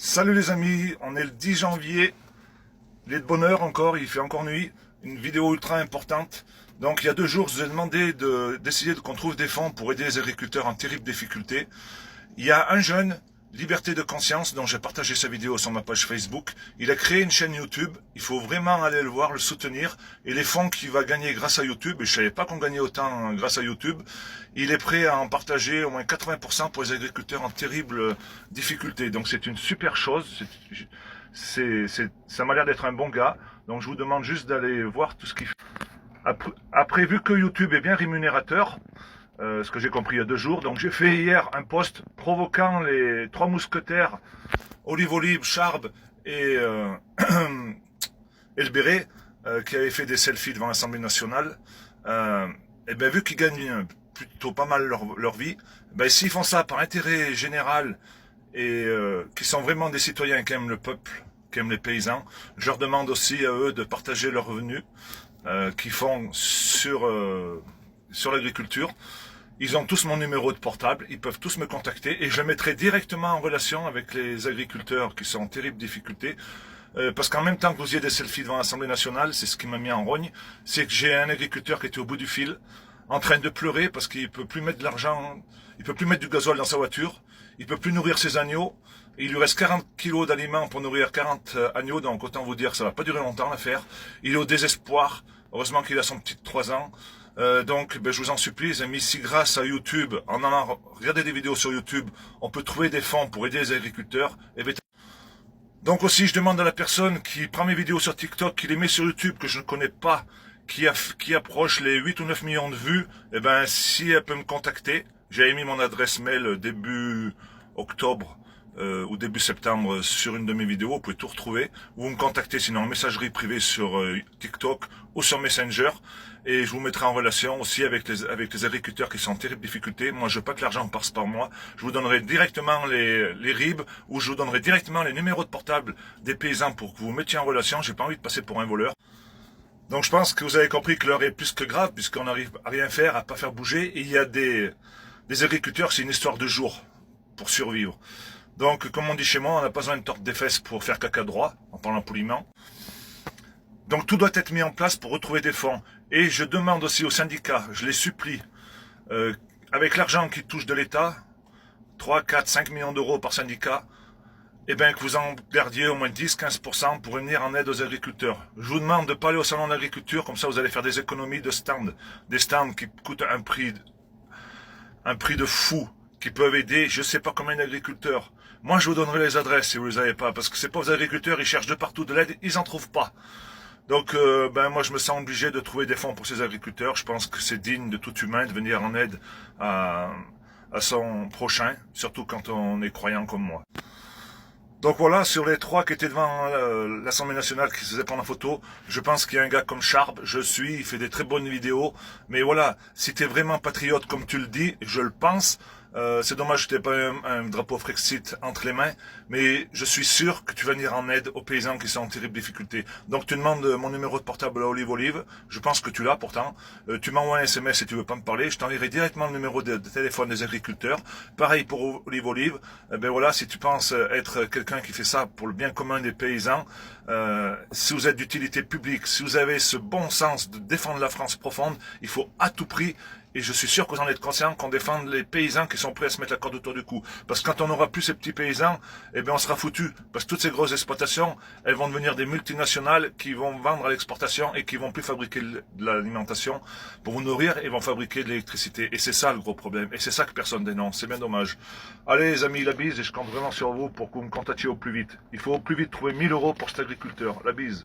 Salut les amis, on est le 10 janvier, il est de bonne heure encore, il fait encore nuit, une vidéo ultra importante. Donc il y a 2 jours, je vous ai demandé d'essayer qu'on trouve des fonds pour aider les agriculteurs en terrible difficulté. Il y a un jeune, Liberté de Conscience, dont j'ai partagé sa vidéo sur ma page Facebook. Il a créé une chaîne YouTube, il faut vraiment aller le voir, le soutenir. Et les fonds qu'il va gagner grâce à YouTube, et je ne savais pas qu'on gagnait autant grâce à YouTube, il est prêt à en partager au moins 80% pour les agriculteurs en terrible difficulté. Donc c'est une super chose, ça m'a l'air d'être un bon gars. Donc je vous demande juste d'aller voir tout ce qu'il fait. Après, vu que YouTube est bien rémunérateur, ce que j'ai compris il y a 2 jours. Donc j'ai fait hier un post provoquant les 3 mousquetaires, Olive, Charb et le Béret, qui avaient fait des selfies devant l'Assemblée nationale. Et bien vu qu'ils gagnent plutôt pas mal leur vie, ben s'ils font ça par intérêt général et qui sont vraiment des citoyens qui aiment le peuple, qui aiment les paysans, je leur demande aussi à eux de partager leurs revenus qu'ils font sur l'agriculture. Ils ont tous mon numéro de portable, ils peuvent tous me contacter et je mettrai directement en relation avec les agriculteurs qui sont en terrible difficulté. Parce qu'en même temps que vous ayez des selfies devant l'Assemblée nationale, c'est ce qui m'a mis en rogne, c'est que j'ai un agriculteur qui était au bout du fil, en train de pleurer parce qu'il peut plus mettre de l'argent, il peut plus mettre du gasoil dans sa voiture, il peut plus nourrir ses agneaux, il lui reste 40 kilos d'aliments pour nourrir 40 agneaux, donc autant vous dire que ça va pas durer longtemps l'affaire. Il est au désespoir, heureusement qu'il a son petit de 3 ans. Donc, je vous en supplie, les amis, si grâce à YouTube, en allant regarder des vidéos sur YouTube, on peut trouver des fonds pour aider les agriculteurs, eh bien, donc aussi, je demande à la personne qui prend mes vidéos sur TikTok, qui les met sur YouTube, que je ne connais pas, qui approche les 8 ou 9 millions de vues, eh ben, si elle peut me contacter, j'avais mis mon adresse mail début octobre ou début septembre sur une de mes vidéos, vous pouvez tout retrouver, ou vous me contactez sinon en messagerie privée sur TikTok ou sur Messenger, et je vous mettrai en relation aussi avec les agriculteurs qui sont en terrible difficulté. Moi, je veux pas que l'argent passe par moi, je vous donnerai directement les RIB, ou je vous donnerai directement les numéros de portable des paysans pour que vous vous mettiez en relation. J'ai pas envie de passer pour un voleur. Donc je pense que vous avez compris que l'heure est plus que grave, puisqu'on n'arrive à rien faire, à pas faire bouger, et il y a des agriculteurs, c'est une histoire de jours pour survivre. Donc, comme on dit chez moi, on n'a pas besoin de tordre des fesses pour faire caca droit, en parlant poliment. Donc, tout doit être mis en place pour retrouver des fonds. Et je demande aussi aux syndicats, je les supplie, avec l'argent qui touche de l'État, 3, 4, 5 millions d'euros par syndicat, eh bien, que vous en gardiez au moins 10-15% pour venir en aide aux agriculteurs. Je vous demande de ne pas aller au salon d'agriculture, comme ça vous allez faire des économies de stands. Des stands qui coûtent un prix de fou, qui peuvent aider je sais pas combien d'agriculteurs. Moi, je vous donnerai les adresses si vous les avez pas, parce que ces pauvres agriculteurs, ils cherchent de partout de l'aide, ils en trouvent pas. Donc, moi, je me sens obligé de trouver des fonds pour ces agriculteurs. Je pense que c'est digne de tout humain de venir en aide à son prochain, surtout quand on est croyant comme moi. Donc voilà, sur les 3 qui étaient devant l'Assemblée nationale qui se faisaient prendre en photo, je pense qu'il y a un gars comme Charb, il fait des très bonnes vidéos, mais voilà, si tu es vraiment patriote comme tu le dis, je le pense, c'est dommage que tu n'aies pas un drapeau Frexit entre les mains, mais je suis sûr que tu vas venir en aide aux paysans qui sont en terrible difficulté. Donc tu demandes mon numéro de portable à Olive, je pense que tu l'as pourtant, tu m'envoies un SMS si tu veux pas me parler, je t'enverrai directement le numéro de téléphone des agriculteurs, pareil pour Olive, ben voilà, si tu penses être quelqu'un qui fait ça pour le bien commun des paysans, si vous êtes d'utilité publique, si vous avez ce bon sens de défendre la France profonde, il faut à tout prix, et je suis sûr que vous en êtes conscient, qu'on défende les paysans qui sont prêts à se mettre la corde autour du cou. Parce que quand on n'aura plus ces petits paysans, eh bien on sera foutu. Parce que toutes ces grosses exploitations, elles vont devenir des multinationales qui vont vendre à l'exportation et qui vont plus fabriquer de l'alimentation pour vous nourrir et vont fabriquer de l'électricité. Et c'est ça le gros problème. Et c'est ça que personne dénonce. C'est bien dommage. Allez les amis, la bise, et je compte vraiment sur vous pour que vous me contactiez au plus vite. Il faut au plus vite trouver 1000 euros pour cet agriculteur. La bise.